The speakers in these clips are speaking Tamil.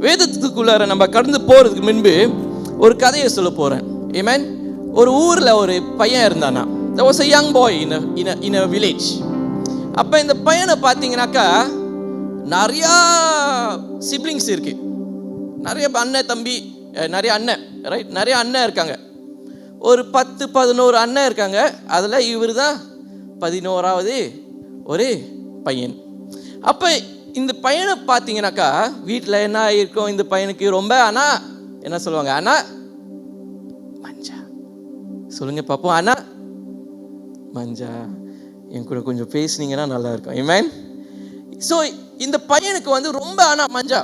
வேதத்துக்குள்ளார நம்ம கடந்து போகிறதுக்கு முன்பு ஒரு கதையை சொல்ல போகிறேன். ஆமென். ஒரு ஊரில் ஒரு பையன் இருந்தானா. There was a young boy in a village. அப்போ இந்த பையனை பார்த்தீங்கன்னாக்கா நிறையா சிப்ளிங்ஸ் இருக்கு, நிறைய அண்ணன் தம்பி, நிறைய அண்ணன், ரைட், நிறைய அண்ணன் இருக்காங்க. ஒரு 10-11 அண்ணன் இருக்காங்க. அதில் இவர் தான் 11வது ஒரு பையன். அப்போ இந்த பையனை பார்த்தீங்கன்னாக்கா வீட்டில் என்ன இருக்கும், இந்த பையனுக்கு ரொம்ப அண்ணா என்ன சொல்லுவாங்க, அண்ணா மஞ்சா. சொல்லுங்க பார்ப்போம், அண்ணா மஞ்சா. என் கூட கொஞ்சம் பேசுனீங்கன்னா நல்லா இருக்கும். ஆமென். ஸோ இந்த பையனுக்கு வந்து ரொம்ப அண்ணா மஞ்சா.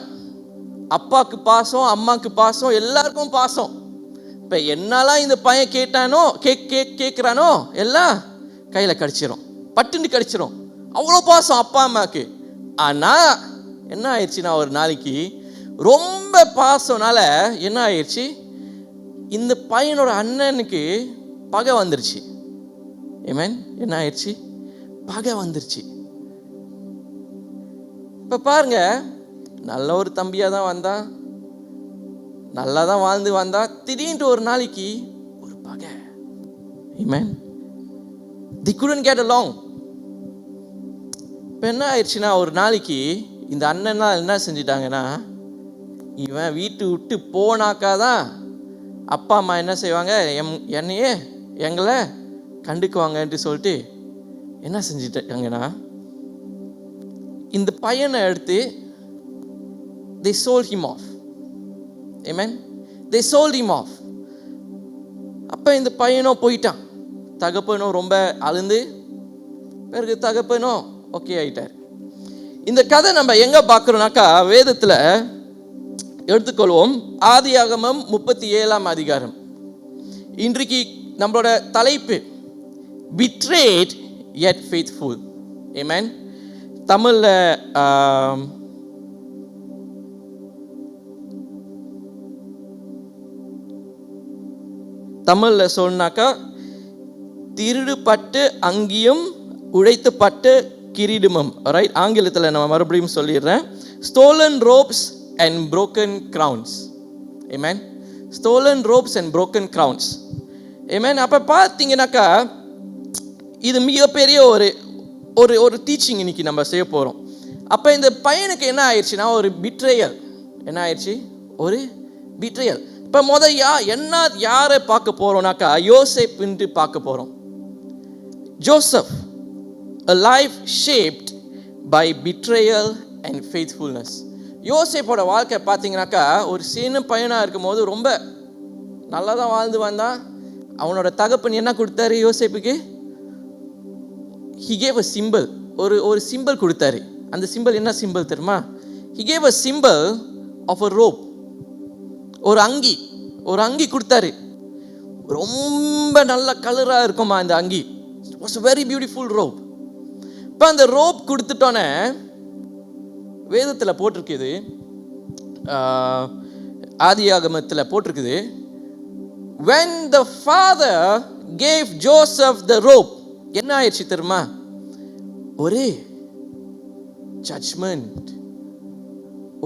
அப்பாவுக்கு பாசம், அம்மாவுக்கு பாசம், எல்லாருக்கும் பாசம். இப்போ என்னெல்லாம் இந்த பையன் கேட்டானோ கேட்குறானோ எல்லாம் கையில் கடிச்சிடும், பட்டுன்னு கடிச்சிடும். அவ்வளோ பாசம் அப்பா அம்மாவுக்கு. ஆனால் என்ன ஆயிடுச்சுன்னா ஒரு நாளைக்கு ரொம்ப பாசம்னால என்ன ஆயிடுச்சு, இந்த பையனோட அண்ணனுக்கு பகை வந்துருச்சு. ஆமென். என்ன ஆயிடுச்சு, பகை வந்துருச்சு. இப்போ பாருங்க, நல்ல ஒரு தம்பியாக தான் வந்தான், நல்லா தான் வாழ்ந்து வந்தா, திடீர்னு ஒரு நாளைக்கு ஒரு பகை. ஆமென். They couldn't get along. இப்போ என்ன ஆயிடுச்சுன்னா ஒரு நாளைக்கு இந்த அண்ணன்லாம் என்ன செஞ்சிட்டாங்கன்னா, இவன் வீட்டு விட்டு போனாக்கா தான் அப்பா அம்மா என்ன செய்வாங்க, என்னையே எங்களை கண்டுக்குவாங்கன்ட்டு சொல்லிட்டு என்ன செஞ்சிட்டாங்கன்னா இந்த பையனை எடுத்து they sold him off. Amen. They sold him off. அப்போ இந்த பையனும் போயிட்டான். தகப்பனும் ரொம்ப அழுந்து, பிறகு தகப்பனும் ஓகே ஆயிட்டார். இந்த கதை நம்ம எங்கே பார்க்குறோம்னாக்கா வேதத்தில் எடுத்துக்கொள்வோம். ஆதியாகமம் 37ஆம் அதிகாரம். இன்றைக்கு நம்மளோட தலைப்பு betrayed yet faithful. Amen. தமிழில் சொன்னாக்கா திருடுபட்டு அங்கியும் உழைத்துப்பட்டு கிரீடமும், ரைட். ஆங்கிலத்தில் நம்ம மறுபடியும் சொல்லிடுறேன். Stolen robes and broken crowns. Amen. Stolen robes and broken crowns. Amen. அப்போ பார்த்தீங்கன்னாக்கா இது மிகப்பெரிய ஒரு டீச்சிங் இன்னைக்கு நம்ம செய்ய போகிறோம். அப்போ இந்த பையனுக்கு என்ன ஆயிடுச்சுன்னா ஒரு பிட்ரேயல். என்ன ஆயிடுச்சு, ஒரு பிட்ரேயல். இப்போ யாரை பார்க்க போகிறோம்னாக்கா யோசேப்புன்ட்டு பார்க்க போகிறோம். Joseph, a life shaped by betrayal and faithfulness. யோசேப்போட வாழ்க்கை பார்த்தீங்கன்னாக்கா ஒரு சின்ன பையனாக இருக்கும் போது ரொம்ப நல்லா தான் வாழ்ந்து வந்தான். அவனோட தகப்பன் என்ன கொடுத்தாரு யோசேப்புக்கு, he gave a symbol. ஒரு சிம்பிள் கொடுத்தாரு. அந்த சிம்பிள் என்ன சிம்பிள் தெரியுமா? he gave a symbol of a rope. ஒரு அங்கி கொடுத்தாரு. ரொம்ப நல்ல கலராக இருக்குமா அந்த அங்கி. It was a very beautiful rope. இப்போ அந்த ரோப் கொடுத்துட்டோன்னே வேதத்தில் போட்டிருக்குது, ஆதியாகமத்தில் போட்டிருக்குது, when the father gave Joseph the rope, என்ன ஆயிடுச்சு தெரியுமா, ஒரு ஜட்ஜ்மெண்ட்,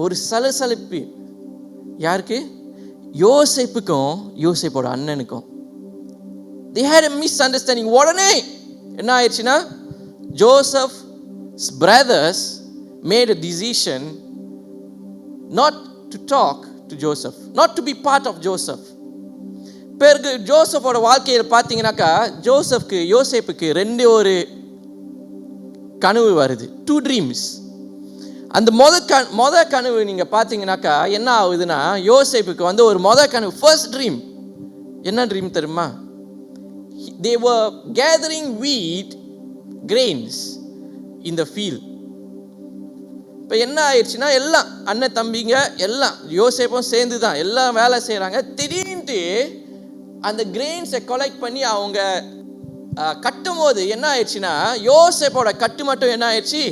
ஒரு சலசலப்பு. யாருக்கு? யோசேப்புக்கும் யோசேப்போட அண்ணனுக்கும். they had a misunderstanding. உடனே என்ன ஆயிடுச்சுன்னா Joseph's brothers made a decision not to talk to Joseph, not to be part of Joseph. பிறகு ஜோசப்போட வாழ்க்கையில் பார்த்தீங்கன்னாக்கா யோசேப்புக்கு ஒரு கனவு வருது, 2 dreams. அந்த மொத கனவு நீங்கள் பார்த்தீங்கன்னாக்கா என்ன ஆகுதுன்னா யோசேப்புக்கு வந்து ஒரு கனவு, ஃபர்ஸ்ட் ட்ரீம். என்ன ட்ரீம் தெரியுமா? they were gathering wheat grains in the field. இப்போ என்ன ஆயிடுச்சுன்னா எல்லாம் அண்ணன் தம்பிங்க எல்லாம் யோசேப்பும் சேர்ந்து தான் எல்லாம் வேலை செய்கிறாங்க. திடீர்னு அந்த கிரெயின்ஸை கலெக்ட் பண்ணி அவங்க கட்டும் போது என்ன ஆயிடுச்சுன்னா யோசேப்போட கட்டு மட்டும் என்ன ஆயிடுச்சு,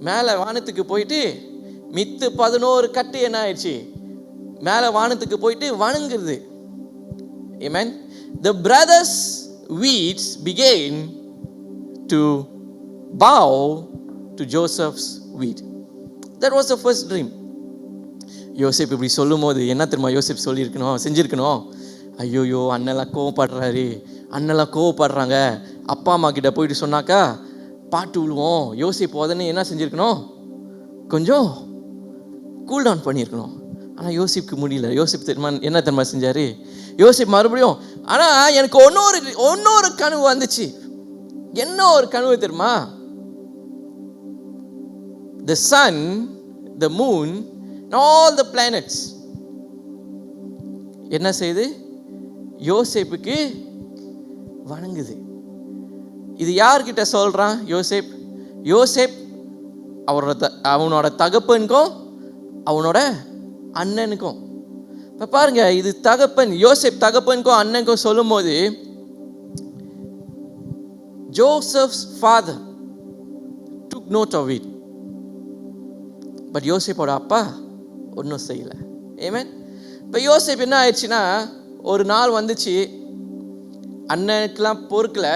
மேலே வானத்துக்கு போயிட்டு மித்து 11 கட்டு என்ன ஆயிடுச்சு, மேலே வானத்துக்கு போயிட்டு வணங்குறது. Amen. The brothers' weeds began to bow to Joseph's wheat. That was the first dream. யோசேப் இப்படி சொல்லும் போது என்ன தெரியுமா யோசேப் சொல்லியிருக்கணும், செஞ்சுருக்கணும்? ஐயோயோ அண்ணெல்லாம் கோவப்படுறாரு, அண்ணெல்லாம் கோவப்படுறாங்க, அப்பா அம்மா கிட்ட போயிட்டு சொன்னாக்கா பாட்டு விழுவோம். யோசேப் உடனே என்ன செஞ்சுருக்கணும்? கொஞ்சம் கூல் டவுன் பண்ணியிருக்கணும். ஆனால் யோசிப்புக்கு முடியல. யோசிப்பு தெரியுமா என்ன தெரியுமா செஞ்சார்? யோசிப்பு மறுபடியும் ஆனால் எனக்கு இன்னொரு கனவு வந்துச்சு. என்ன ஒரு கனவு தெரியுமா? The sun, the moon, and all the planets என்ன செய்யுது? யோசேப்புக்கு வணங்குது. இது யார்கிட்ட சொல்றான்? யோசேப் அவனோட தகப்பனுக்கும் அவனோட அண்ணனுக்கும். இப்போ பாருங்க, இது யோசேப் தகப்பனுக்கும் அண்ணனுக்கும் சொல்லும் போது Joseph's father took note of it. But யோசேப்போட அப்பா ஒன்றும் செய்யலை. ஆமென். இப்போ யோசேப் என்ன ஆயிடுச்சுன்னா, ஒரு நாள் வந்துச்சு, அண்ணனுக்கெல்லாம் பொறுக்கல,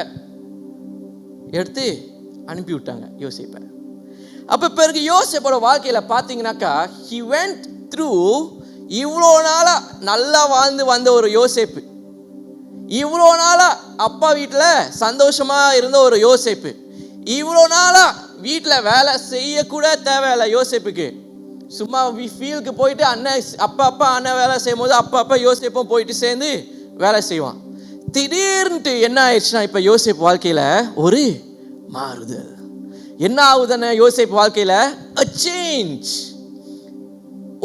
எடுத்து அனுப்பி விட்டாங்க யோசேப்பை. அப்போ பிறகு யோசேப்போட வாழ்க்கையில் பார்த்தீங்கன்னாக்கா, he went through, இவ்வளோ நாளாக நல்லா வாழ்ந்து வந்த ஒரு யோசேப்பு, இவ்வளோ நாளாக அப்பா வீட்டில் சந்தோஷமாக இருந்த ஒரு யோசேப்பு, இவ்வளோ நாளாக வீட்டில் வேலை செய்யக்கூட தேவையில்லை யோசேப்புக்கு, சும்மா ஃபீல்டுக்கு போயிட்டு அப்பா அண்ணன் வேலை செய்யும் போது அப்பா யோசேப்பும் போயிட்டு சேர்ந்து வேலை செய்வான். திடீர்னுட்டு என்ன ஆயிடுச்சுன்னா, இப்போ யோசேப் வாழ்க்கையில் ஒரு மாறுதல். என்ன ஆகுதுன்னு யோசேப் வாழ்க்கையில் a change.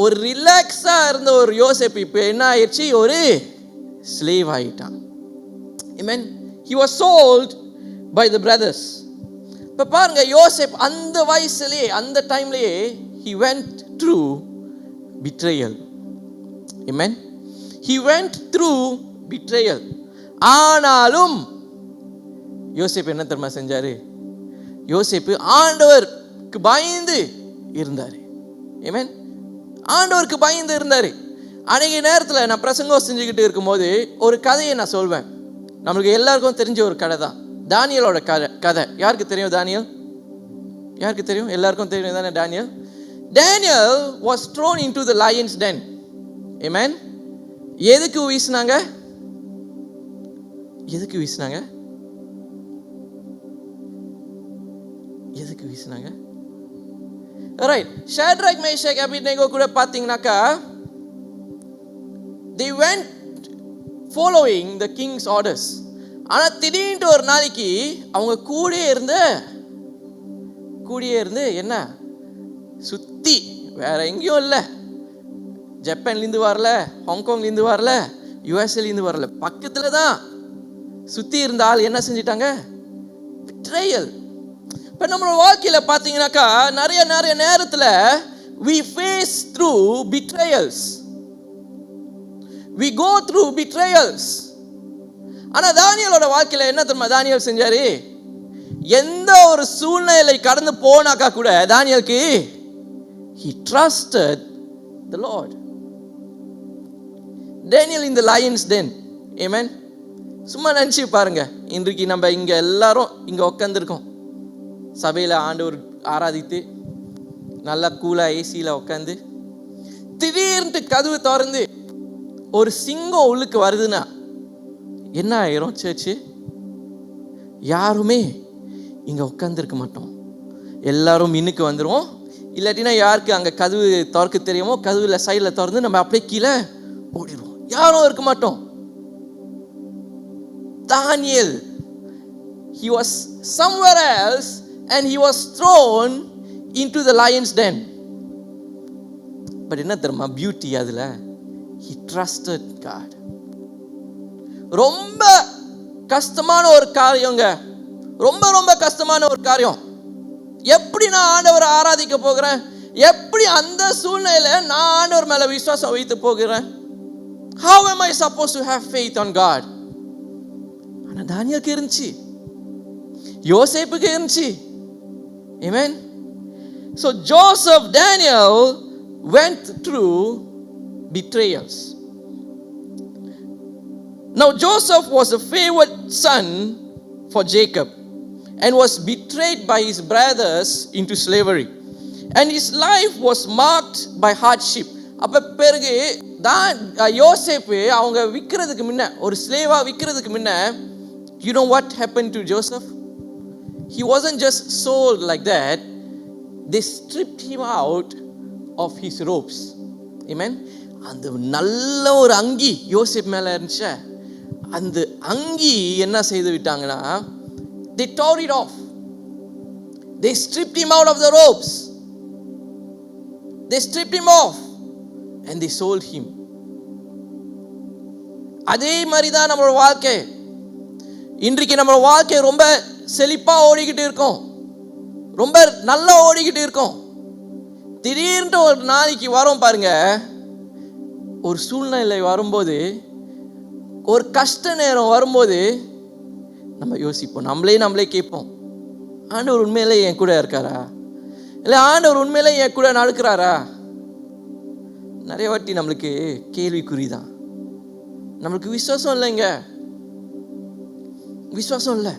ஒரு ரிலாக்ஸாக இருந்த ஒரு யோசேப் இப்போ என்ன ஆயிடுச்சு? ஒரு ஸ்லேவ் ஆகிட்டான். Amen. He was sold by the brothers. இப்போ பாருங்க, யோசேப் அந்த வயசுலேயே அந்த டைம்லேயே he went through betrayal. Amen. He went through betrayal. ஆனாலும் யோசேப் என்ன தெரியுமா செஞ்சாரு? யோசேப்பு ஆண்டவருக்கு பயந்து இருந்தார். ஆமென். ஆண்டவருக்கு பயந்து இருந்தார். அன்றைக்கி நேரத்தில் நான் பிரசங்கம் செஞ்சுக்கிட்டு இருக்கும்போது ஒரு கதையை நான் சொல்வேன். நம்மளுக்கு எல்லாருக்கும் தெரிஞ்ச ஒரு கதை தான், தானியலோட கதை. யாருக்கு தெரியும் தானியல்? யாருக்கு தெரியும்? எல்லாருக்கும் தெரியும் தானே Daniel was thrown into the lion's den. Amen. எதுக்கு வீசினாங்க? எதுக்கு வீசினாங்க? ரைட். ஷாட்ராக், மேஷாக், அபேத்நேகோ கூட பார்த்தீங்கன்னாக்கா, they went following the king's orders. ஆனால் திடீர்னு ஒரு நாளைக்கு அவங்க கூடயே இருந்து என்ன சுற்றி வேற எங்கேயும் இல்லை, ஜப்பான்லேருந்து வரல, ஹாங்காங்லேருந்து வரல, யூஎஸ்ஏலேருந்து வரல, பக்கத்தில் தான் சுற்றி இருந்த ஆள் என்ன செஞ்சிட்டாங்க? betrayal. இப்போ நம்மளோட வாழ்க்கையில் பார்த்தீங்கன்னாக்கா நிறைய நேரத்தில் we face through betrayals. We go through betrayals. ஆனால் தானியலோட வாழ்க்கையில் என்ன தெரியுமா தானியல் செஞ்சாரு? எந்த ஒரு சூழ்நிலை கடந்து போனாக்கா கூட தானியலுக்கு he trusted the Lord. Daniel in the lion's den. Amen. சும்மா நினச்சி பாருங்க, இன்றைக்கு நம்ம இங்கே எல்லாரும் இங்கே உட்காந்துருக்கோம், சபையில் ஆண்டவர் ஆராதித்து நல்லா கூலாக ஏசியில் உட்காந்து, திடீர்னு கதவு திறந்து ஒரு சிங்கம் உள்ளுக்கு வருதுன்னா என்ன ஆயிரும்? சர்ச்சு யாருமே இங்கே உட்காந்துருக்க மாட்டோம், எல்லாரும் இன்னுக்கு வந்துடுவோம். இல்லாட்டினா யாருக்கு அங்கே கதவு திறக்க தெரியுமோ கதவுல சைடில் திறந்து நம்ம அப்படியே கீழே ஓடிடுவோம், யாரும் இருக்க மாட்டோம். Daniel, he was somewhere else and he was thrown into the lion's den. But என்ன தெரியுமா பியூட்டி அதில்? he trusted God. ரொம்ப கஷ்டமான ஒரு காரியங்க, ரொம்ப கஷ்டமான ஒரு காரியம். எப்படி நான் ஆண்டவரை ஆராதிக்க போகிறேன்? எப்படி அந்த சூழ்நிலையில் நான் ஆண்டவர் மேலே விசுவாசம் வைத்து போகிறேன்? How am I supposed to have faith on God? ஆனால் தானியலுக்கு இருந்துச்சு, யோசேப்புக்கு இருந்துச்சு. Amen. So Joseph, Daniel went through betrayals. Now Joseph was a favored son for Jacob and was betrayed by his brothers into slavery, and his life was marked by hardship. அப்போ பிறகு தான் யோசேப்பு அவங்க விற்கிறதுக்கு முன்ன, ஒரு ஸ்லேவாக விற்கிறதுக்கு முன்ன, you know what happened to Joseph? He wasn't just sold like that. They stripped him out of his robes. Amen. அந்த நல்ல ஒரு அங்கி யோசேப் மேலே இருந்துச்சு. அந்த அங்கி என்ன செய்து விட்டாங்கன்னா, they tore it off. They stripped him out of the robes. They stripped him off and they sold him. அதே மாதிரி தான் நம்மளோட வாழ்க்கை. இன்றைக்கு நம்ம வாழ்க்கை ரொம்ப செழிப்பாக ஓடிக்கிட்டு இருக்கோம், ரொம்ப நல்லா ஓடிக்கிட்டு இருக்கோம். திடீர்னு ஒரு நாளைக்கு வரும் பாருங்க, ஒரு சூழ்நிலை வரும்போது, ஒரு கஷ்ட நேரம் வரும்போது நம்ம யோசிப்போம், நம்மளே கேட்போம், ஆண்டவர் உண்மையிலே என் கூட இருக்காரா, இல்லை ஆண்டவர் உண்மையிலே என் கூட நடக்கிறாரா? நிறைய வாட்டி நம்மளுக்கு கேள்விக்குறி தான். நம்மளுக்கு விசுவாசம் இல்லைங்க, விசுவாசம் இல்லை.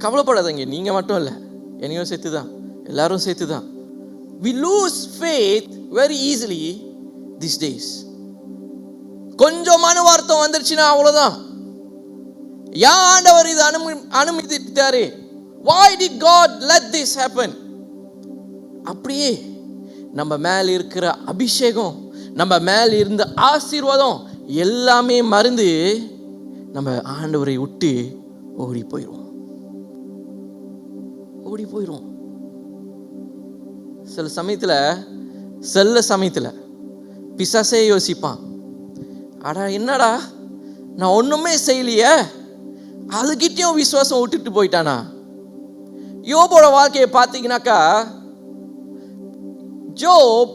கவலைப்படாதீங்க, நீங்கள் மட்டும் இல்லை, என்னையும் சேர்த்து தான், எல்லாரும் சேர்த்து தான். We lose faith very easily these days. கொஞ்சம் மன வார்த்தை வந்துருச்சுன்னா அவ்வளோதான். ஏன் ஆண்டவர் இது அனுமதித்தாரு? Why did God let this happen? அப்படியே நம்ம மேல இருக்கிற அபிஷேகம், நம்ம மேல இருந்த ஆசீர்வாதம் எல்லாமே மறந்து நம்ம ஆண்டவரை விட்டு ஓடி போயிடுவோம். சில சமயத்தில் பிசாசே யோசிப்பான், அடா என்னடா நான் ஒன்றுமே செய்யலையே, அதுக்கிட்டையும் விசுவாசம் விட்டுட்டு போயிட்டானா? யோபோட வாழ்க்கையை பார்த்தீங்கன்னாக்கா, ஜோப்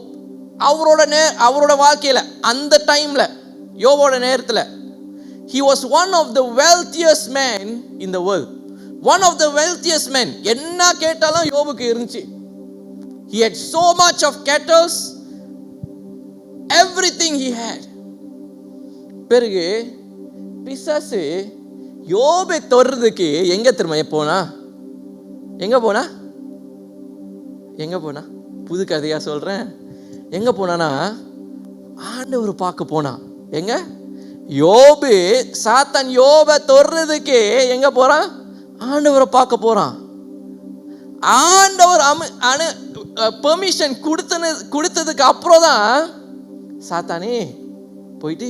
அவரோட வாழ்க்கையில் அந்த டைமில், யோபோட நேரத்தில், he was one of the wealthiest men in the world. One of the wealthiest men. என்ன கேட்டாலும் யோபுக்கு இருந்துச்சு. He had so much of cattle, everything he had. பிறகு பிசாசு யோபை தொடுறதுக்கு எங்க திரும்ப போனா புது கதையா சொல்றேன். எங்க போனானா, ஆண்டவர் பார்க்க போனா. எங்க? யோபு சாத்தான் யோபை தொடுறதுக்கு எங்க போறான்? ஆண்டவரை பார்க்க போறான். ஆண்டவர் பெர்மிஷன் கொடுத்ததுக்கு அப்புறம் தான் சாத்தானே போயிட்டு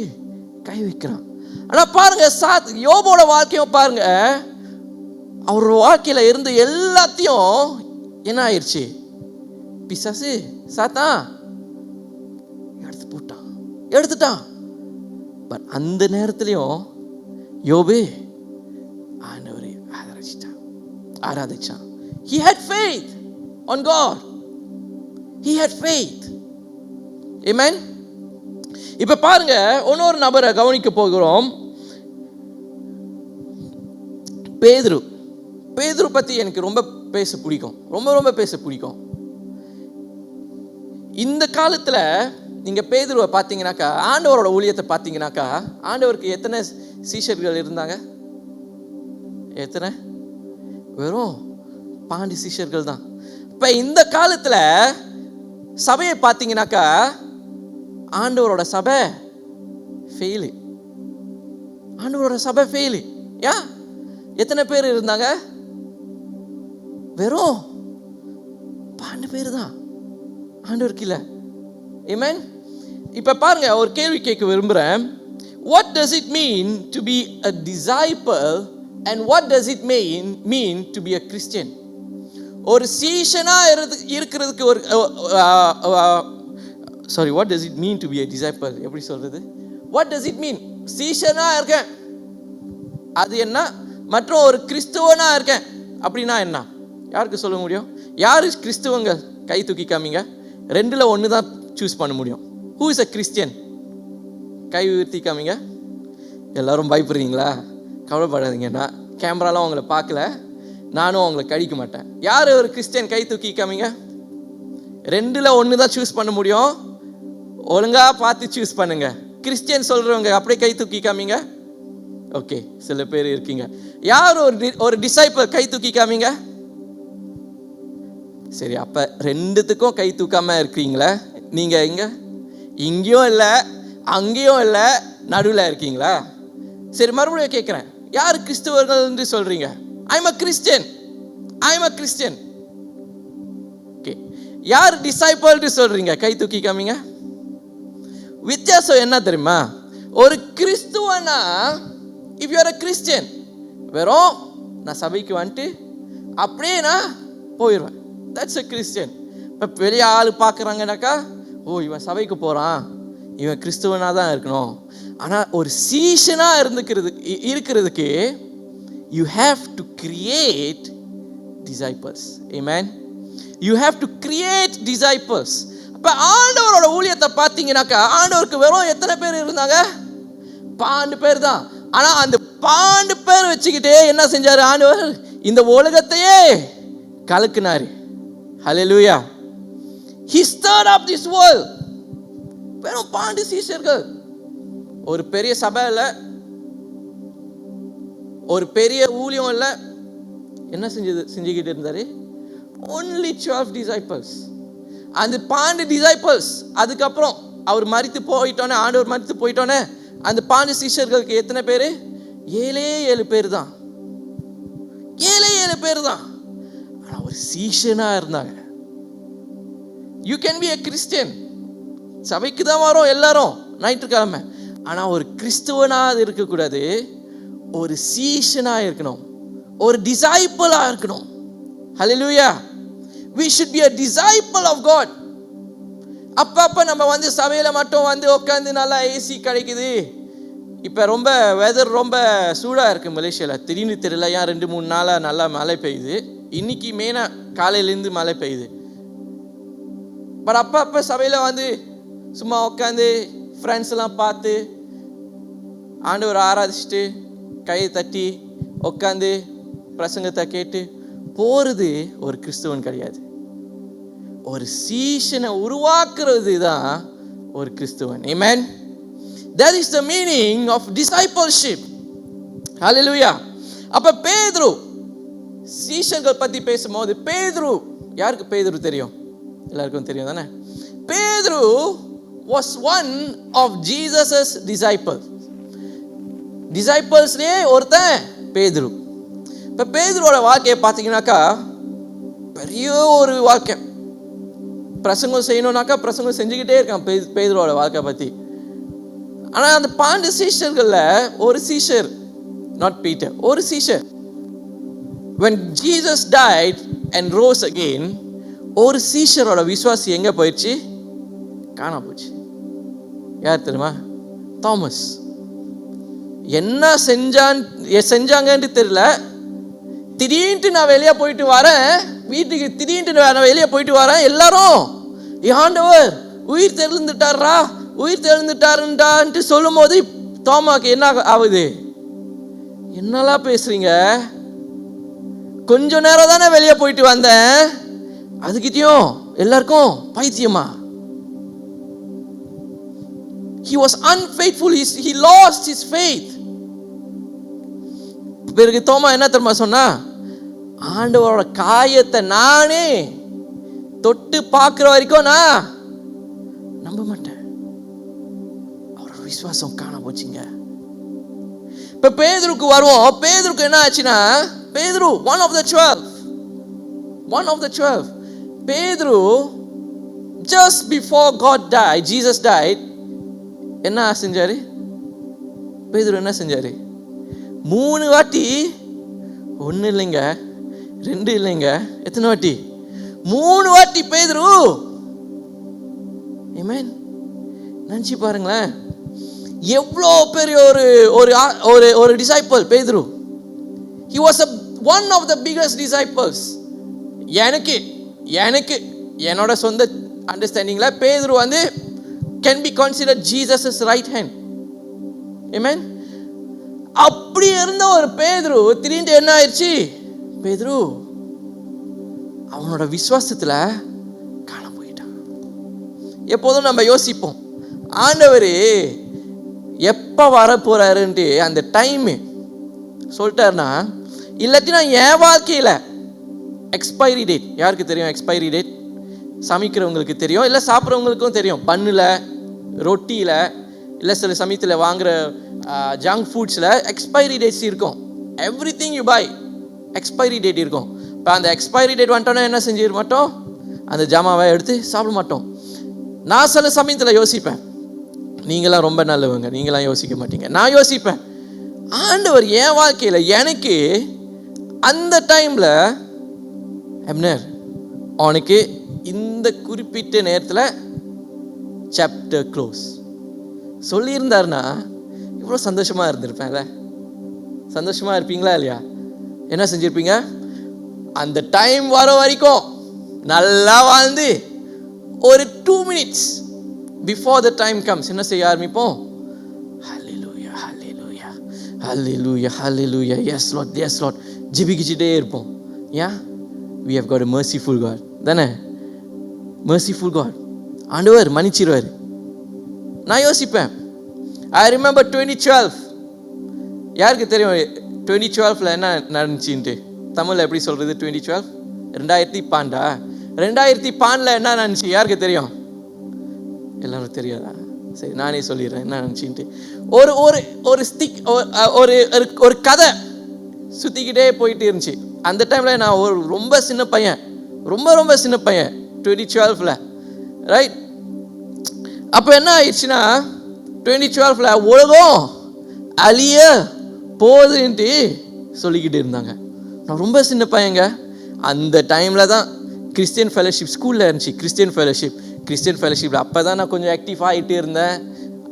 கை வைக்கிறான். ஆனா பாருங்க, யோபோட வாழ்க்கையும் பாருங்க, அவரோட வாழ்க்கையில இருந்து எல்லாத்தையும் என்ன ஆயிடுச்சு? பிசாசு சாத்தான் எடுத்துட்டான். பட் அந்த நேரத்திலையும் யோபு ஆண்டவரை ஆராதிச்சான். He had faith on God. He had faith. Amen. இப்ப பாருங்க, இன்னொரு நபரை கவனிக்க போகிறோம். பேதுரு பத்தி எனக்கு ரொம்ப பேச பிடிக்கும், ரொம்ப பேச பிடிக்கும். இந்த காலத்துல நீங்க பேதுருவை பார்த்தீங்கன்னாக்கா, ஆண்டவரோட ஊழியத்தை பார்த்தீங்கன்னாக்கா, ஆண்டவருக்கு எத்தனை சீஷர்கள் இருந்தாங்க? எத்தனை? வெறும் 12 சீஷர்கள் தான். இப்ப இந்த காலத்துல சபையை பார்த்தீங்கன்னாக்கா, ஆண்டவரோட சபை ஃபெயிலு. ஏன்? எத்தனை பேர் இருந்தாங்க? வெறும் 12 பேர் தான். ஆண்டவருக்கு இல்லை. ஆமென். இப்ப பாருங்க, ஒரு கேள்வி கேட்க விரும்புறேன். What does it mean to be a disciple and what does it mean to be a Christian? ஒரு சீஷனா இருக்கிறதுக்கு ஒரு what does it mean to be a disciple? எப்படி சொல்றது? What does it mean? சீஷனா இருக்கேன் அது என்ன, மற்றும் ஒரு கிறிஸ்துவனா இருக்கேன் அப்படின்னா என்ன? யாருக்கு சொல்ல முடியும்? யாரு கிறிஸ்துவங்க? கை தூக்கி காமிங்க. ரெண்டுல ஒன்று தான் சூஸ் பண்ண முடியும். Who is a Christian? கை உயர்த்தி காமிங்க. எல்லாரும் பயப்படுறீங்களா? கவலைப்படாதீங்க, நான் கேமராலாம் உங்களை பார்க்கல, நானும் அவங்களை கழிக்க மாட்டேன். யார் ஒரு கிறிஸ்டியன்? கை தூக்கி காமிங்க. ரெண்டுல ஒன்று தான் சூஸ் பண்ண முடியும். ஒழுங்கா பார்த்து சூஸ் பண்ணுங்க. கிறிஸ்டியன் சொல்றவங்க அப்படியே கை தூக்கி காமிங்க. ஓகே, சில பேர் இருக்கீங்க. யார் ஒரு டிசைபிள்? கை தூக்கி காமிங்க. சரி, அப்ப ரெண்டுத்துக்கும் கை தூக்காம இருக்கீங்களா? நீங்க எங்க இங்கேயும் இல்லை அங்கேயும் இல்லை, நடுவில் இருக்கீங்களா? சரி, மறுபடியும் கேட்குறேன், யார் கிறிஸ்தவர்கள் என்று சொல்றீங்க? I'm a Christian, I'm a Christian. Okay, யார் டிசைபிள் சொல்றீங்க? கை தூக்கி காமிங்க. வித்தியாசம் என்ன தெரியுமா? ஒரு கிறிஸ்துவனா, if you are a Christian, வெறும் நான் சபைக்கு வந்துட்டு அப்படியே நான் போயிடுவேன், தட்ஸ் அ கிறிஸ்டியன். இப்போ வெளியே ஆள் பார்க்குறாங்கனாக்கா, ஓ இவன் சபைக்கு போகிறான், இவன் கிறிஸ்துவனாக தான் இருக்கணும். ஆனால் ஒரு சீஷனாக இருக்கிறதுக்கு you have to create disciples. Amen. You have to create disciples. இப்போ ஆண்டவரோட ஊழியத்தை பார்த்தீங்கன்னாக்கா, ஆண்டவருக்கு வெறும் எத்தனை பேர் இருந்தாங்க? 12 பேர் தான். ஆனால் அந்த 12 பேர் வச்சுக்கிட்டே என்ன செஞ்சார் ஆண்டவர்? இந்த உலகத்தையே கலக்குனாரு. ஹல்லேலூயா. He stirred up this world. வெறும் 12 சீஷர்கள். ஒரு பெரிய சபை இல்லை, ஒரு பெரிய ஊழியம் இல்லை, என்ன செஞ்சுக்கிட்டு இருந்தாரு? only 12 disciples. அந்த 12 disciples அதுக்கப்புறம் அவர் மரித்து போயிட்டோன்னே, ஆண்டவர் மரித்து போயிட்டோன்னே, அந்த 12 சீஷர்களுக்கு எத்தனை பேர்? 7 பேர் தான். 7 பேர் தான். ஆனால் ஒரு சீஷனா இருந்தாங்க. You can be a Christian, சபைக்கு தான் வரோம் எல்லாரும் ஞாயிற்றுக்கிழமை, ஆனால் ஒரு கிறிஸ்துவனாக இருக்கக்கூடாது, ஒரு சீஷனாக இருக்கணும், ஒரு டிசைபிளாக இருக்கணும். ஹல்லேலூயா. we should be a disciple of God. அப்பப்போ நம்ம வந்து சபையில் மட்டும் வந்து உட்காந்து நல்லா ஏசி கிடைக்குது. இப்போ ரொம்ப வெதர் ரொம்ப சூடாக இருக்குது மலேசியாவில். திடீர்னு தெரியல ஏன் 2-3 நாளாக நல்லா மழை பெய்யுது. இன்னைக்கு மெயினாக காலையிலேருந்து மழை பெய்யுது. பட் அப்பப்போ சபையில் வந்து சும்மா உட்காந்து ஃப்ரெண்ட்ஸ் எல்லாம் பார்த்து ஆண்டவரை ஆராதிச்சுட்டு கையை தட்டி உட்காந்து பிரசங்கத்தை கேட்டு போகிறது ஒரு கிறிஸ்துவன் கிடையாது. ஒரு சீஷனை உருவாக்குறது தான் ஒரு கிறிஸ்துவன். ஆமென். That is the meaning of discipleship. Hallelujah. அப்ப பேதுரு, சீஷர்கள் பத்தி பேசும்போது பேதுரு, யாருக்கு பேதுரு தெரியும்? எல்லாருக்கும் தெரியும் தானே? பேதுரு was one of Jesus's disciples. டிசைபிள்ஸ்லயே ஒருத்தன் பேதுரு. இப்ப பேதுருவோட வாழ்க்கையை பார்த்தீங்கன்னாக்கா பெரிய ஒரு வாழ்க்கை. பிரசங்கம் செய்யணும்னாக்கா பிரசங்கம் செஞ்சுக்கிட்டே இருக்கான் பேதுருவோட வாழ்க்கை பற்றி. ஆனால் அந்த 12 சீஷர்களில் ஒரு சீஷர், நாட் பீட்டர், ஒரு சீஷர், when Jesus died and rose again, ஒரு சீஷரோட விசுவாசி எங்கே போயிடுச்சு? காணா போச்சு. யார் தெரியுமா? தாமஸ். என்ன செஞ்சாங்கன்னு தெரியல. திடீர்னு நான் வெளியே போயிட்டு வரேன், வீட்டுக்கு திடீர்னு நான் வெளியே போயிட்டு வரேன், எல்லாரும் ஆண்டவர் உயிர் தெழுந்துட்டாரா, உயிர் தெழுந்துட்டாருன்ட்டு சொல்லும் போது தோமாக்கு என்ன ஆகுது? என்னெல்லாம் பேசுறீங்க? கொஞ்ச நேரம் தானே வெளியே போயிட்டு வந்தேன், அதுக்கிட்டையும் எல்லாருக்கும் பைத்தியமா? He was unfaithful. He lost his faith. பிறகு தோமா என்ன தெரியுமா சொன்னா? ஆண்டவரோட காயத்தை நானே தொட்டு பார்க்குற வரைக்கும் நான் நம்ப மாட்டேன். அவரோட விசுவாசம் காண போச்சுங்க. இப்ப பேதுருக்கு வருவோம். பேதுருக்கு என்ன ஆச்சுன்னா, பேதுரு one of the 12. பேதுரு just before God died, Jesus died, என்ன செஞ்சாரு? பேதுரு என்ன செஞ்சாரு? 3 வாட்டி, 1 இல்லைங்க, 2 இல்லைங்க, எத்தனை வாட்டி? 3 வாட்டி பேதுரு. ஆமென். நினைச்சு பாருங்களேன், எவ்வளோ பெரிய ஒரு டிசைபிள் பேதுரு. He was one of the biggest disciples. எனக்கு என்னோட சொந்த அண்டர்ஸ்டாண்டிங்ல பேதுரு வந்து can be considered Jesus' right hand. Amen. அப்படி இருந்த ஒரு பேதுரு திடீர்னு என்ன ஆயிடுச்சு? பேதுரு அவனோட விசுவாசத்துல காண போயிட்டான். எப்போதும் நம்ம யோசிப்போம், ஆண்டவர் எப்போ வர போறாருன்ட்டு அந்த டைம் சொல்லிட்டாருன்னா, இல்லாட்டினா என் வாழ்க்கையில எக்ஸ்பைரி டேட், யாருக்கு தெரியும் எக்ஸ்பைரி டேட்? சமைக்கிறவங்களுக்கு தெரியும், இல்லை சாப்பிட்றவங்களுக்கும் தெரியும். பண்ணில் ரொட்டியில் இல்லை சில சமயத்தில் வாங்குகிற ஜங்க் ஃபுட்ஸில் எக்ஸ்பைரி டேட்ஸ் இருக்கும். Everything you buy expiry date இருக்கும். இப்போ அந்த எக்ஸ்பைரி டேட் வந்துட்டோன்னா என்ன செஞ்சிட மாட்டோம், அந்த ஜாமாவை எடுத்து சாப்பிட மாட்டோம். நான் சில சமயத்தில் யோசிப்பேன், நீங்களாம் ரொம்ப நல்லவங்க, நீங்களாம் யோசிக்க மாட்டீங்க. நான் யோசிப்பேன், ஆண்டவர் என் வாழ்க்கையில் எனக்கு அந்த டைமில் எம்னர் அவனுக்கு இந்த குறிப்பிட்ட நேரத்தில் சாப்டர் க்ளோஸ் சொல்லியிருந்தாருன்னா இவ்வளோ சந்தோஷமாக இருந்திருப்பேன்ல. சந்தோஷமாக இருப்பீங்களா இல்லையா? என்ன செஞ்சுருப்பீங்க? அந்த டைம் வர வரைக்கும் நல்லா வாழ்ந்து ஒரு 2 minutes before the time comes என்ன செய்ய ஆரம்பிப்போம்? ஹல்லேலூயா ஹல்லேலூயா ஹல்லேலூயா ஹல்லேலூயா, எஸ் லார்ட் எஸ் லார்ட் ஜெபிக்கிட்டே இருப்போம். ஏன்? we have got a merciful God தானே? merciful God, ஆண்டவர் மன்னிச்சிருவார். நான் யோசிப்பேன், ஐ ரிமெம்பர் 2012. யாருக்கு தெரியும் 2012 என்ன நடந்துச்சுன்ட்டு? தமிழில் எப்படி சொல்கிறது? 2012 2012 என்ன நடந்துச்சு யாருக்கு தெரியும்? எல்லாரும் தெரியாதா? சரி நானே சொல்லிடுறேன் என்ன நடந்துச்சுன்ட்டு. ஒரு ஒரு ஒரு ஸ்டிக் ஒரு ஒரு கதை சுற்றிக்கிட்டே போயிட்டு இருந்துச்சு. அந்த டைமில் நான் ஒரு ரொம்ப சின்ன பையன், ரொம்ப சின்ன பையன் 2012 ரைட். அப்போ என்ன ஆயிடுச்சுன்னா 2012 உலகம் அழிய போகுதுன்ட்டு சொல்லிக்கிட்டு இருந்தாங்க. நான் ரொம்ப சின்ன பையங்க. அந்த டைமில் தான் கிறிஸ்டியன் ஃபெலோஷிப் ஸ்கூலில் இருந்துச்சு. கிறிஸ்டியன் ஃபெலோஷிப்பில் அப்போ தான் நான் கொஞ்சம் ஆக்டிவ் ஆகிட்டு இருந்தேன்.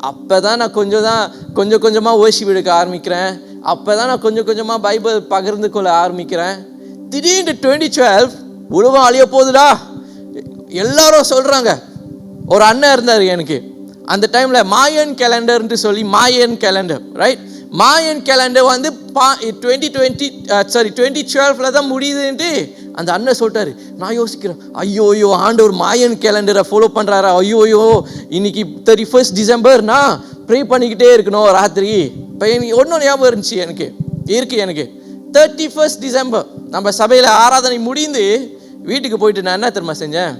அப்போ தான் நான் கொஞ்சம் கொஞ்சமாக வொர்ஷிப் எடுக்க ஆரம்பிக்கிறேன். அப்போ தான் நான் கொஞ்சம் கொஞ்சமாக பைபிள் பகிர்ந்து கொள்ள ஆரம்பிக்கிறேன். திடீர்னு 2012 உலகம் அழிய போகுதுடா எல்லாரும் சொல்கிறாங்க. ஒரு அண்ணன் இருந்தார் எனக்கு அந்த டைமில், மாயன் கேலண்டர்ன்ட்டு சொல்லி, மாயன் கேலண்டர் ரைட். மாயன் கேலண்டர் வந்து 2012 தான் முடியுதுன்ட்டு அந்த அண்ணன் சொல்லிட்டாரு. நான் யோசிக்கிறேன், ஐயோ ஆண்டவர் மாயன் கேலண்டரை ஃபாலோ பண்ணுறாரா? ஐயோ இன்னைக்கு 31 டிசம்பர்னா ப்ரே பண்ணிக்கிட்டே இருக்கணும் ராத்திரி. இப்போ எனக்கு ஒன்றும் ஞாபகம் இருந்துச்சு எனக்கு 31 டிசம்பர் நம்ம சபையில் ஆராதனை முடிந்து வீட்டுக்கு போயிட்டு நான் என்ன தெரியுமா செஞ்சேன்?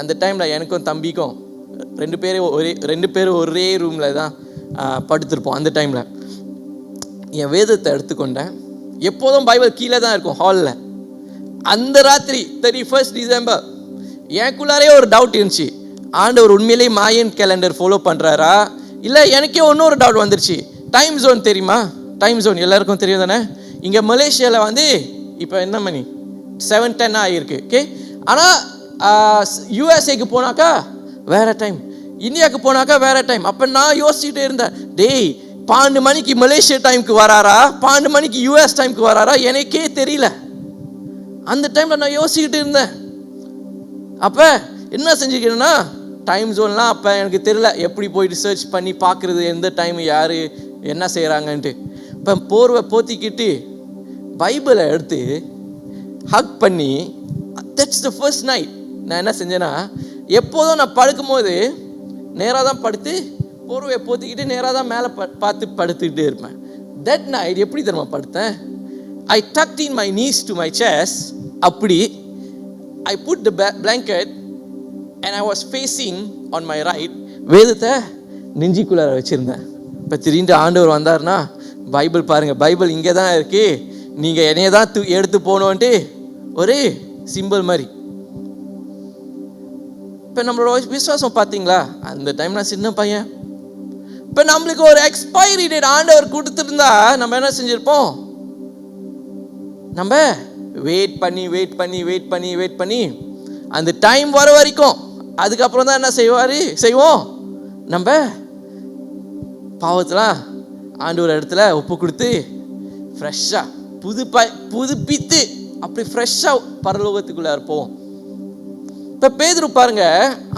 அந்த டைமில் எனக்கும் தம்பிக்கும் ரெண்டு பேரும் ஒரே ரூமில் தான் படுத்திருப்போம். அந்த டைமில் என் வேதத்தை எடுத்துக்கொண்டேன். எப்போதும் பைபிள் கீழே தான் இருக்கும் ஹாலில். அந்த ராத்திரி 31 டிசம்பர் எனக்குள்ளாரே ஒரு டவுட் இருந்துச்சு, ஆண்டவர் உண்மையிலே மாயன் கேலண்டர் ஃபாலோ பண்ணுறாரா இல்லை? எனக்கே இன்னொரு டவுட் வந்துருச்சு. டைம் ஜோன் தெரியுமா? டைம் ஜோன் எல்லாருக்கும் தெரியும் தானே? இங்கே மலேசியாவில் வந்து இப்போ என்ன மணி 7:10 ஆகிருக்கு. ஓகே, ஆனால் யூஎஸ்ஏக்கு போனாக்கா வேறு டைம், இந்தியாவுக்கு போனாக்கா வேறு டைம். அப்போ நான் யோசிச்சுட்டே இருந்தேன், டேய் 12 மணிக்கு மலேசியா டைமுக்கு வராரா, 12 மணிக்கு யூஎஸ் டைமுக்கு வராரா? எனக்கே தெரியல. அந்த டைமில் நான் யோசிச்சுக்கிட்டு இருந்தேன். அப்போ என்ன செஞ்சுக்கிறேன்னா, டைம் ஜோன்லாம் அப்போ எனக்கு தெரியல, எப்படி போயிட்டு சர்ச் பண்ணி பார்க்குறது எந்த டைம் யார் என்ன செய்கிறாங்கன்ட்டு. இப்போ போர்வை போத்திக்கிட்டு பைபிளை எடுத்து ஹக் பண்ணி, தட்ஸ் த ஃபர்ஸ்ட் நைட். நான் என்ன செஞ்சேன்னா, எப்போதும் நான் படுக்கும்போது நேராக தான் படுத்து போர்வையை போத்திக்கிட்டு நேராக தான் மேலே பார்த்து படுத்துக்கிட்டே இருப்பேன். தட் நைட் எப்படி தெரியுமா படுத்தேன்? ஐ tucked in my knees to my chest. அப்படி I put the blanket and I was facing on my right. வேதத்தை நெஞ்சிக்குள்ளார வச்சுருந்தேன். இப்போ திடீர்னு ஆண்டவர் வந்தார்னா, பைபிள் பாருங்கள், பைபிள் இங்கே தான் இருக்கு, நீங்கள் என்னைய தான் எடுத்து போகணுன்ட்டு ஒரு சிம்பிள் மாதிரி. இப்போ நம்மளோட விசுவாசம் பார்த்தீங்களா? அந்த டைம் நான் சின்ன பையன். இப்போ நம்மளுக்கு ஒரு எக்ஸ்பைரி டேட் ஆண்டவர் கொடுத்துருந்தா நம்ம என்ன செஞ்சுருப்போம்? நம்ம வெயிட் பண்ணி அந்த டைம் வர வரைக்கும், அதுக்கப்புறம் தான் என்ன செய்வோம்? நம்ம பாவத்தெல்லாம் ஆண்டவர் இடத்துல ஒப்பு கொடுத்து ஃப்ரெஷ்ஷாக புதுப்பித்து அப்படி ஃப்ரெஷ்ஷாக பரலோகத்துக்குள்ளே இருப்போம். இப்போ பேதுரு பாருங்க,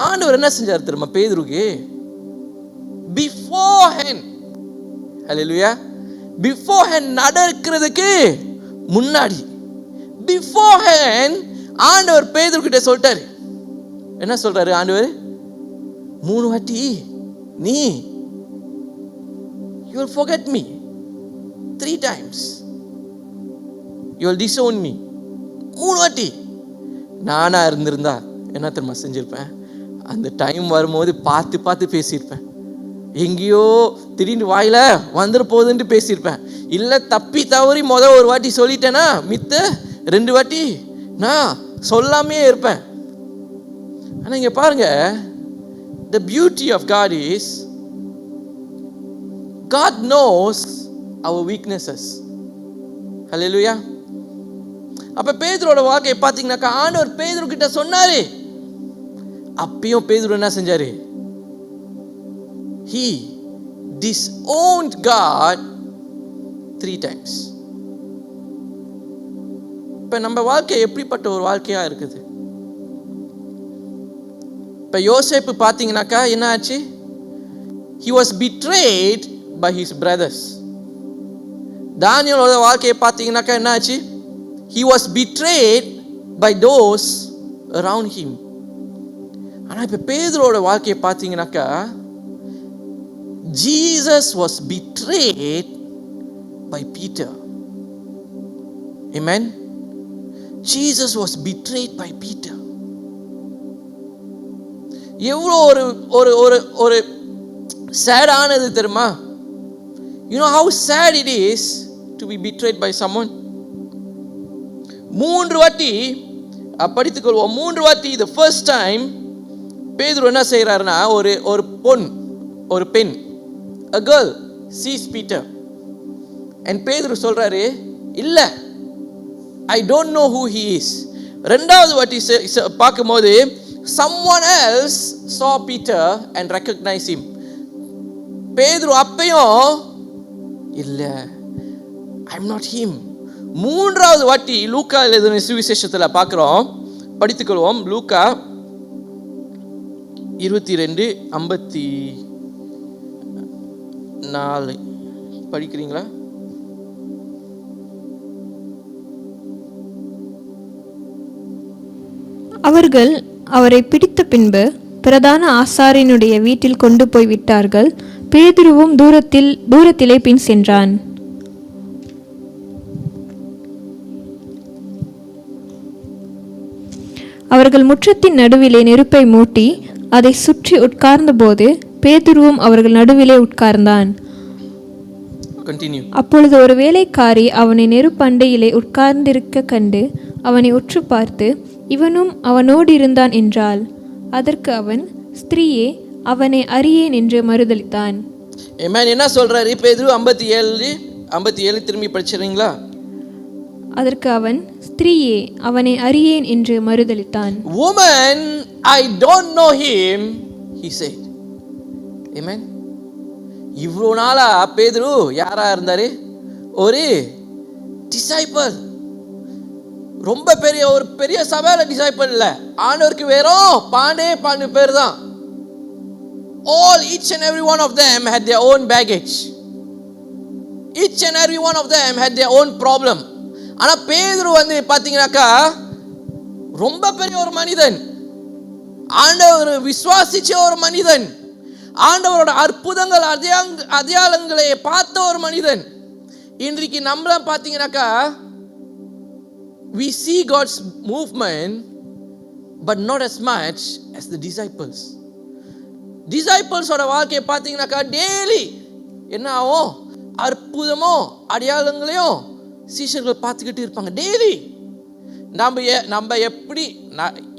ஆண்டவர் என்ன செஞ்சார் தெரியுமா பேதுருக்கு? பிஃபோர்ஹேண்ட், ஹல்லேலூயா, பிஃபோர்ஹேண்ட் நடக்கிறதுக்கு முன்னாடி பிஃபோர்ஹேண்ட் ஆண்டவர் பேதுருக்கிட்ட சொல்லிட்டாரு. என்ன சொல்றாரு ஆண்டவர்? 3 வாட்டி நீ you will forget me 3 times, you will disown me. 3 வாட்டி. நானா இருந்திருந்தா என்ன தெரியுமா செஞ்சிருப்பேன்? அந்த டைம் வரும்போது பார்த்து பார்த்து பேசியிருப்பேன். எங்கேயோ திடீர்னு வாயில வந்துட போகுதுன்ட்டு பேசியிருப்பேன். இல்லை தப்பி தவறி ஒரு வாட்டி சொல்லிட்டேன்னா மித்த 2 வாட்டி நான் சொல்லாமே இருப்பேன். ஆனால் இங்கே பாருங்க, the beauty of God is God knows our weaknesses. Hallelujah. அப்ப பேதுருவோட வாழ்க்கையை பார்த்தீங்கன்னாக்கா, ஆண்டவர் பேதுரு கிட்ட சொன்னாரு. அப்பயும் பேதுரு என்ன செஞ்சாரு? He disowned God 3 times. இப்ப நம்ம வாழ்க்கை எப்படிப்பட்ட ஒரு வாழ்க்கையா இருக்குது? இப்ப யோசேப்பு பார்த்தீங்கன்னாக்கா என்ன ஆச்சு? He was betrayed by his brothers. தானியேலோட வாழ்க்கையை பார்த்தீங்கன்னாக்கா என்ன ஆச்சு? He was betrayed by those around him. ஆனா இப்ப பேதுருவோட வாழ்க்கையை பார்த்தீங்கன்னாக்கா, Jesus was betrayed by Peter. Amen. Jesus was betrayed by Peter. எவ்வளோ ஒரு ஒரு ஒரு சேட் ஆனது தெரியுமா? You know how sad it is to be betrayed by someone? 3 வாட்டி படித்துக்கொள்வோம். 3 வாட்டி the first time பேதுரு என்ன செய்யறாருன்னா, ஒரு பெண் a girl sees Peter and பேதுரு சொல்றாரு, இல்ல I don't know who he is. 2வது வாட்டி பார்க்கும்போது someone else saw Peter and recognized him. பேதுரு அப்பையும் இல்ல I'm not him. 3வது வாட்டி லூக்கா எழுதின சுவிசேஷத்துல பார்க்கிறோம். படித்துக்கொள்வோம். லூக்கா 22:54 படிக்கிறீங்களா? அவர்கள் அவரை பிடித்த பின்பு பிரதான ஆசாரியனுடைய வீட்டில் கொண்டு போய் விட்டார்கள். பேதுருவும் தூரத்திலே பின் சென்றான். அவர்கள் முற்றத்தின் நடுவிலே நெருப்பை மூட்டி அதை சுற்றி உட்கார்ந்தபோது பேதுருவும் அவர்கள் நடுவிலே உட்கார்ந்தான். அப்பொழுது ஒரு வேலைக்காரி அவனை நெருப்பண்டையிலே உட்கார்ந்திருக்க கண்டு அவனை உற்று பார்த்து, இவனும் அவனோடு இருந்தான் என்றாள். அதற்கு அவன், ஸ்திரீயே, அவனை அறியேன் என்று மறுதலித்தான். என்ன சொல்றாரு பேதுரு? 57 திரும்பி படிச்சிடுறீங்களா? அதற்கு அவன், ஸ்திரீயே, அவனை அறியேன் என்று மறுதலித்தான். Woman, I don't know him, he said. Amen. இவ்வளோ நாளா பேதுரு யாரா இருந்தாரு? ஒரு டிசைபிள். ரொம்ப ஒரு பெரிய சபையில டிசைபிள் இல்ல. ஆண்டவருக்கு வெறும் 12 பேர் தான். Each and every one of them had their own baggage. Each and every one of them had their own problem. ஆனா பேதுரு பாத்தீங்கன்னாக்கா ரொம்ப பெரிய ஒரு மனிதன், ஆண்டவர் விசுவாசிச்ச ஒரு மனிதன், ஆண்டவரோட அற்புதங்கள் அடையாளங்களை பார்த்த ஒரு மனிதன். இன்றைக்கு நம்மளாம் பாத்தீங்கன்னாக்கா we see God's movement but not as much as the disciples. Disciples ஓட வாழ்க்கையை பாத்தீங்கன்னாக்கா டெய்லி என்ன ஆகும்? அற்புதமோ அடையாளங்களையும் சீஷர்கள் பார்த்துக்கிட்டு இருப்பாங்க டெய்லி. நம்ம எப்படி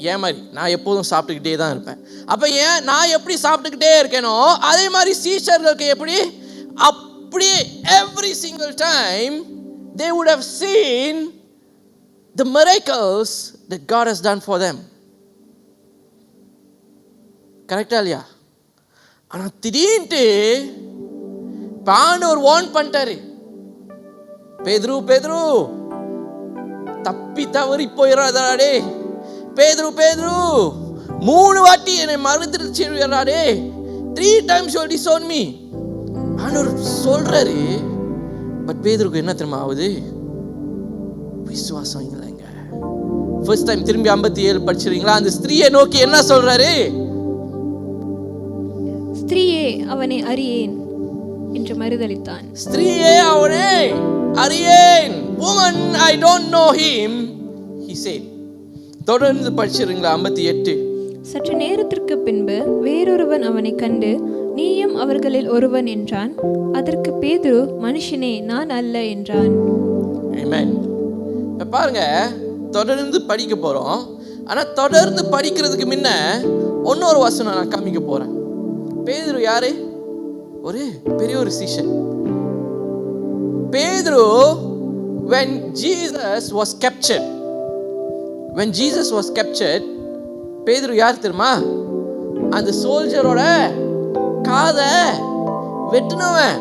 ஏன் மாதிரி நான் எப்போதும் சாப்பிட்டுக்கிட்டே தான் இருப்பேன். அப்போ நான் எப்படி சாப்பிட்டுக்கிட்டே இருக்கேனோ அதே மாதிரி சீஷர்களுக்கு எப்படி? அப்படியே every single time they would have seen the miracles that God has done for them. கரெக்டா இல்லையா? ஆனால் திடீர்னு ஆண்டவர் வார்ன் பண்ணிட்டாரு, பேதுரு தப்பி தவறி போயிடாதே. பேதுரு 3 வாட்டி என்னை மறுதலிச்சிடாதே. 3 times you will disown me. ஆண்டவர் சொல்றாரு. பட் பேதுருக்கு என்ன தெரியுமா ஆகுது? விசுவாசம் இல்லைங்க. ஃபர்ஸ்ட் டைம் திரும்பி 57 படிச்சிருக்கீங்களா? அந்த ஸ்திரீயை நோக்கி என்ன சொல்றாரு? ஸ்திரீயே, அவனை அறியேன் என்று மறுதலித்தான். ஸ்திரீயே, அவனை அறியேன். Woman, I don't know him, he said. தொடர்ந்து படிச்சிருங்களா? 58. சற்று நேரத்திற்கு பின்பு வேறொருவன் அவனை கண்டு, நீயும் அவர்களில் ஒருவன் என்றான். அதற்கு பேதுரு, மனுஷனே, நான் அல்ல என்றான். ஆமென். இப்ப பாருங்க, தொடர்ந்து படிக்க போறோம். ஆனா தொடர்ந்து படிக்கிறதுக்கு முன்ன இன்னொரு வசனம் நான் காமிக்க போறேன். பேதுரு யாரு? ஒரு பெரிய ஒரு சீஷன். பேதுரு when Jesus was captured, பேதுரு யார் தெரியுமா? அந்த சோல்ஜரோட காதை வெட்டினவன்.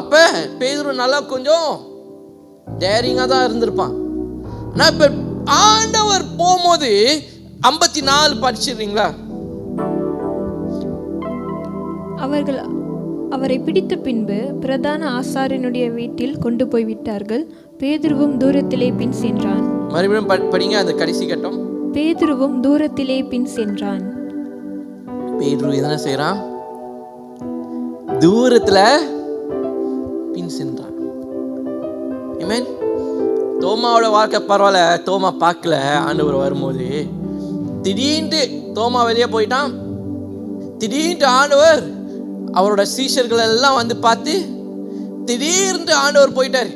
அப்ப பேதுரு நல்லா கொஞ்சம் டேரிங்கா தான் இருந்திருப்பான். ஆனா இப்ப ஆண்டவர் போகும்போது 54 படிச்சிடுறீங்களா? அவர்கள் அவரை பிடித்த பின்பு பிரதான ஆசாரியனுடைய வீட்டில் கொண்டு போய் விட்டார்கள். பேதுருவும் தூரத்திலே பின் சென்றான். மறுபடியும் படிங்க அந்த கடைசி கட்டம். பேதுருவும் தூரத்திலே பின் சென்றான். பேதுரு என்ன செய்றான்? தூரத்துல பின் சென்றான். ஆமென். தோமாவோட வாழ்க்கை பரவாயில்ல, தோமா பார்க்கல. ஆண்டவர் வரும்போது திடீர்னு தோமா வெளியே போயிட்டான். திடீர்னு ஆண்டவர் அவரோட சீஷர்கள் எல்லாம் வந்து பார்த்து திடீர்னு ஆண்டவர் போயிட்டாரு.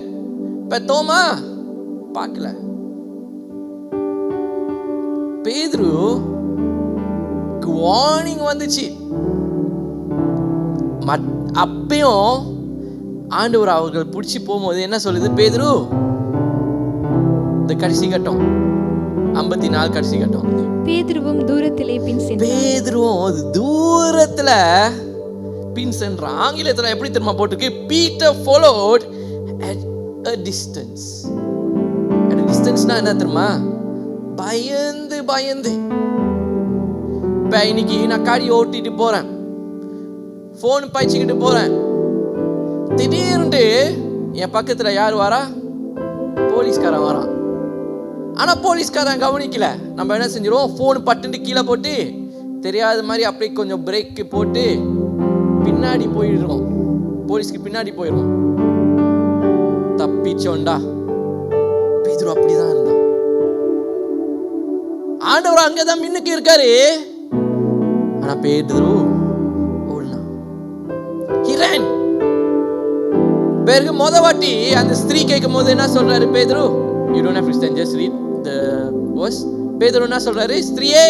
இப்ப தோமா பார்க்கல. பேதுரு வார்னிங் வந்துச்சு. அப்பயும் ஆண்டவர் அவர்கள் பிடிச்சி போகும்போது என்ன சொல்லுது? பேதுரு, இந்த கடைசி கட்டம் 54 கடைசி கட்டம். பேதுருவும் தூரத்திலே பின் சென்றான். பேதுருவும் தூரத்துல பின் சென்றான். ஆங்கிலத்துல எப்படி தெரியுமா போட்டிருக்கு? Peter followed at a distance. At a distanceனா என்ன தெரியுமா? பயந்து பயந்து. இப்ப இன்னைக்கு நான் காடி ஓட்டிட்டு போறேன், போன் பாய்ச்சிக்கிட்டு போறேன். திடீர்னு என் பக்கத்துல யார் வரா? போலீஸ்காரன் வரான். ஆனா போலீஸ்காரன் கவனிக்கல. நம்ம என்ன செஞ்சிருவோம்? போன் பட்டுன்னு கீழே போட்டு தெரியாத மாதிரி அப்படியே கொஞ்சம் பிரேக் போட்டு பின்னாடி போயிடுறோம். போலீஸ்க்கு பின்னாடி போயிடுவோம். தப்பிச்சோண்டா. பேதுரு அப்படிதான் இருந்தான். ஆண்டவர் அங்கதான் முன்னுக்கு இருக்காரு. ஆனா பேதுரு ஓடலாம். ஹிரன் பேருக்கு முத வாட்டி அந்த ஸ்திரீ கேட்கும் போது என்ன சொல்றாரு பேதுரு? You don't have to stand, just read the verse. பேதுரு என்ன சொல்றாரு? ஸ்திரீயே,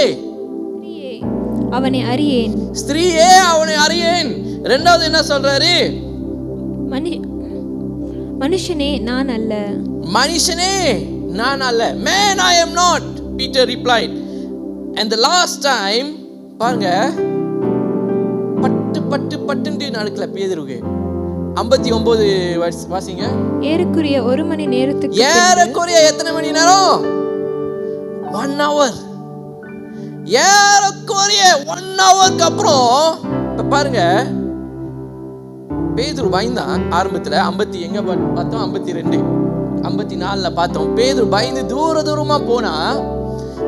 அவனை அறியேன். ஸ்திரீயே, அவனை அறியேன். இரண்டாவது என்ன சொல்றாரு? மனுஷனே, நான் அல்ல. மனுஷனே, நான் அல்ல. Man, I am not, Peter replied. And the last time பாருங்க, பட்டு பட்டு பட்டுன்னு நடக்கல பேதுருக்கு. 59 வாசிங்க. ஏறக்குறைய 1 மணி நேரத்துக்கு. ஏறக்குறைய எத்தனை மணி நேரம்? 1 hour. ஏறக்குறைய 1 hourக்கு அப்புறம் இப்ப பாருங்க, பேதுரு பயந்தான். ஆரம்பத்துல 50 எங்க பார்த்தோம்? 52 54ல பார்த்தோம். பேதுரு பயந்து தூரமா போனா,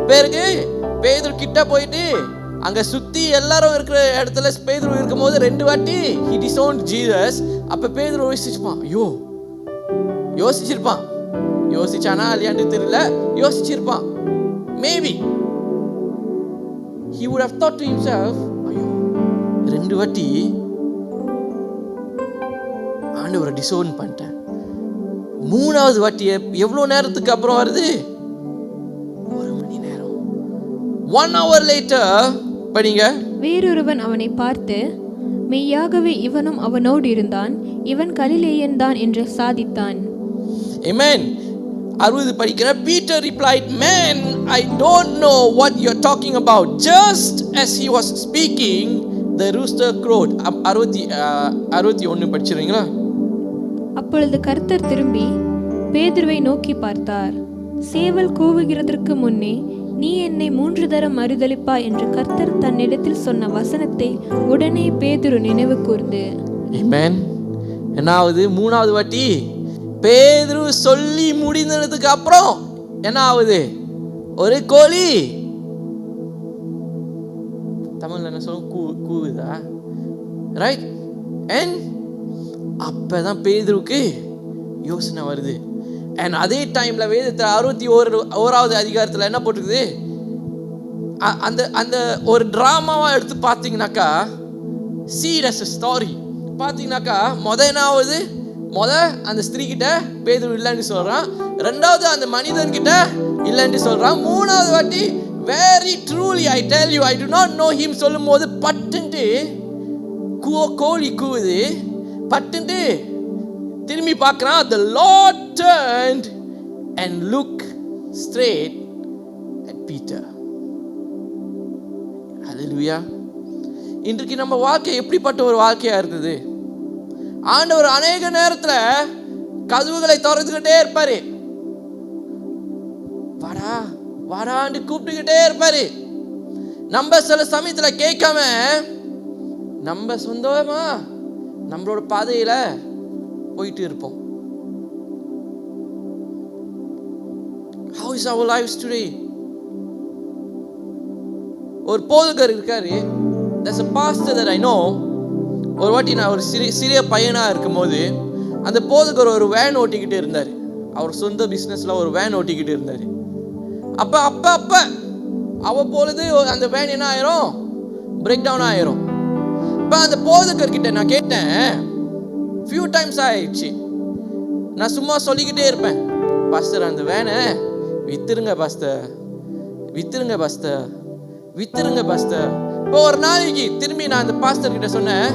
பேருக்கு பேதுரு கிட்ட போயிட்டு அங்க சுத்தி எல்லாரும் இருக்கிற இடத்துல பேதுரு இருக்கும்போது 2 வாட்டி he disowned Jesus. அப்ப பேதுரு யோசிச்சிருப்பான். யோசிச்சானா இல்லையான்னு தெரியல, யோசிச்சிருப்பான். Maybe he would have thought to himself, ஐயோ 2 வாட்டி ஆண்டவரை டிசோன் பண்ணிட்டேன். 3வது வாட்டி எவ்வளவு நேரத்துக்கு அப்புறம் வருது? 1 மணி நேரம். 1 hour later படிங்க. வேறொருவன் அவனை பார்த்து, மெய்யாகவே இவனும் அவனோடு இருந்தான், இவன் கலிலேயன் தான் என்று சாதித்தான். Amen. 60 படிக்கிற. Peter replied, man, I don't know what you're talking about. Just as he was speaking, the rooster crowed. 61 படிச்சிருங்களா? அப்பொழுது கர்த்தர் திரும்பி பேதுருவை நோக்கி பார்த்தார். சேவல் கூவுகிறதற்கு முன்னே நீ என்னை 3 தரம் மறுதலிப்பாய் என்று கர்த்தர் தன்னிடத்தில் சொன்ன வசனத்தை உடனே பேதுரு நினைவு கூர்ந்து. Amen. என்னாவது? 3வது வாட்டி பேதுரு சொல்லி முடிந்ததுக்கு அப்புறம் என்ன ஆகுது? ஒரு கோழி தமிழ்ல என்ன சொல்லும்? கூவுதா? ரைட். அண்ட் அப்பதான் பேதுருக்கு யோசனை வருது. அண்ட் அதே டைம்ல வேதத்துல 61வது அதிகாரத்துல என்ன போட்டுருக்குது? அந்த அந்த ஒரு ட்ராமாவாக எடுத்து பார்த்தீங்கன்னாக்கா see it as a story. பார்த்தீங்கன்னாக்கா அந்த ஸ்திரீ கிட்ட பேதுரு இல்லைன்னு சொல்றான், ரெண்டாவது அந்த மனிதன் கிட்ட இல்லைன்னு சொல்றான், மூணாவது வாட்டி very truly I tell you I do not know him சொல்லும் போது பட்டுன்ட்டு கோழி கூவுது, பட்டுன்ட்டு திரும்பி பார்க்கறான். the Lord turned and looked straight at Peter. Hallelujah. இன்றைக்கு நம்ம வாழ்க்கை எப்படிப்பட்ட ஒரு வாழ்க்கையா இருக்குது? ஆண்டவர் அநேக நேரத்துல கதவுகளை திறந்துக்கிட்டே இருப்பாரு, வாடா வாடான்னு கூப்பிட்டுக்கிட்டே இருப்பாரு. நம்ம சில சமயத்துல கேட்காம நம்ம சொந்தமா நம்மளோட பாதையில போயிட்டு இருப்போம். How is our lives today? ஒரு போதகர் இருக்காரு, there's a pastor that I know. ஒரு வாட்டி நான் ஒரு சிறிய பையனா இருக்கும்போது அந்த போதகர் ஒரு வேன் ஓட்டிக்கிட்டு இருந்தார். அவர் சொந்த பிஸ்னஸ்ல ஒரு வேன் ஓட்டிக்கிட்டு இருந்தார். அப்ப அவ்வப்பொழுது அந்த வேன் என்ன ஆயிரும், பிரேக் டவுன் ஆயிரும். இப்போ அந்த போதகர் கிட்ட நான் கேட்டேன், ஃபியூ டைம்ஸ் ஆயிடுச்சு, நான் சும்மா சொல்லிக்கிட்டே இருப்பேன், பாஸ்டர் அந்த வேனை வித்துருங்க பாஸ்டர், வித்துருங்க பாஸ்டர், வித்துருங்க பாஸ்டர். இப்போ ஒரு நாளைக்கு திரும்பி நான் அந்த பாஸ்டர் கிட்ட சொன்னேன்,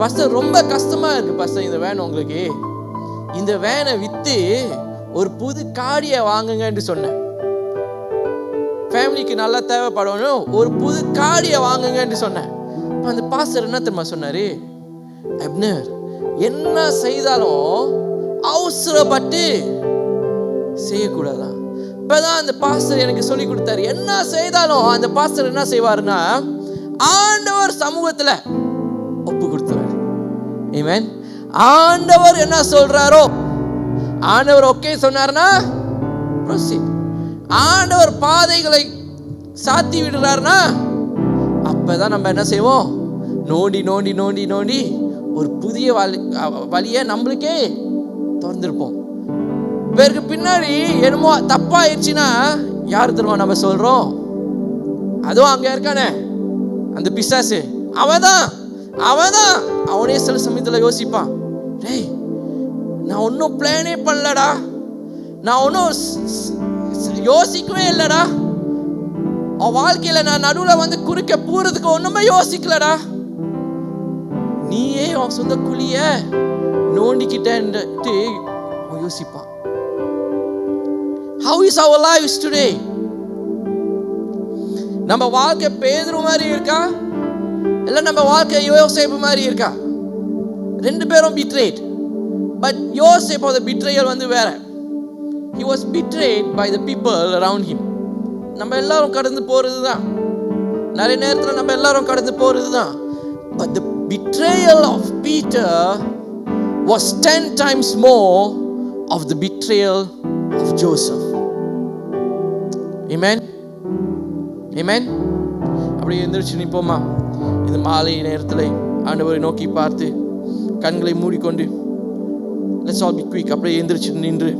பாஸ்டர் ரொம்ப கஷ்டமா இருக்கு பாஸ்டர் இந்த வேன், உங்களுக்கு இந்த வேனை வித்து ஒரு புது காடியை வாங்குங்கன்னு சொன்னேன். ஃபேமிலிக்கு நல்லா தேவைப்படணும், ஒரு புது காடியை வாங்குங்கன்னு சொன்னேன். அந்த பாஸ்டர் என்ன தெரியுமா சொன்னாரு, அப்னர் என்ன செய்தாலும் அவசரப்பட்டு செய்யக்கூடாதான். இப்பதான் அந்த பாஸ்டர் எனக்கு சொல்லி கொடுத்தாரு, என்ன செய்தாலும் அந்த பாஸ்டர் என்ன செய்வாருன்னா ஆண்டவர் சமூகத்துல ஒப்பு கொடுத்துறாரு. ஆமென். ஆண்டவர் என்ன சொல்றாரோ, ஆண்டவர் ஓகே சொன்னார்னா ப்ரொசீட். ஆண்டவர் பாதைகளை சாத்தி விடுறாருன்னா அப்பதான் நம்ம என்ன செய்வோம், நோண்டி நோண்டி நோண்டி நோண்டி ஒரு புதிய வழியை நம்மளுக்கே திறந்துருப்போம். பேருக்கு பின்னாடி என்னமோ தப்பாயிடுச்சுன்னா யார் தெரியுமா நம்ம சொல்றோம், அதுவும் அங்க இருக்கானே அந்த பிசாசு, அவனே சில சமயத்துல யோசிப்பான், டேய் நான் ஒன்னும் பிளானே பண்ணலடா, நான் ஒன்னும் யோசிக்கவே இல்லடா, அவன் வாழ்க்கையில நான் நடுவுல வந்து குறுக்க போறதுக்கு ஒண்ணுமே யோசிக்கலடா, நீயே அவன் சொந்த குழிய நோண்டிக்கிட்டேன்ட்டு அவன் யோசிப்பான். How is our lives today? நம்ம வாழ்க்கை பேதுரு மாதிரி இருக்கா, இல்ல நம்ம வாழ்க்கை யோசேப்பு மாதிரி இருக்கா? ரெண்டு பேரும் betrayed. But யோசேப்போட betrayal வந்து வேற. He was betrayed by the people around him. நம்ம எல்லாரும் கடந்து போறதுதான், நிறைய நேரத்துல நம்ம எல்லாரும் கடந்து போறதுதான். But the betrayal of Peter was 10 times more of the betrayal of Joseph. Amen. Amen. அப்படியே எந்திரிச்சு நிற்போமா? இந்த மாலை நேரத்தில் ஆண்டவரை நோக்கி பார்த்து கண்களை மூடிக்கொண்டு, let's all be quick. அப்படியே எந்திரிச்சு நின்று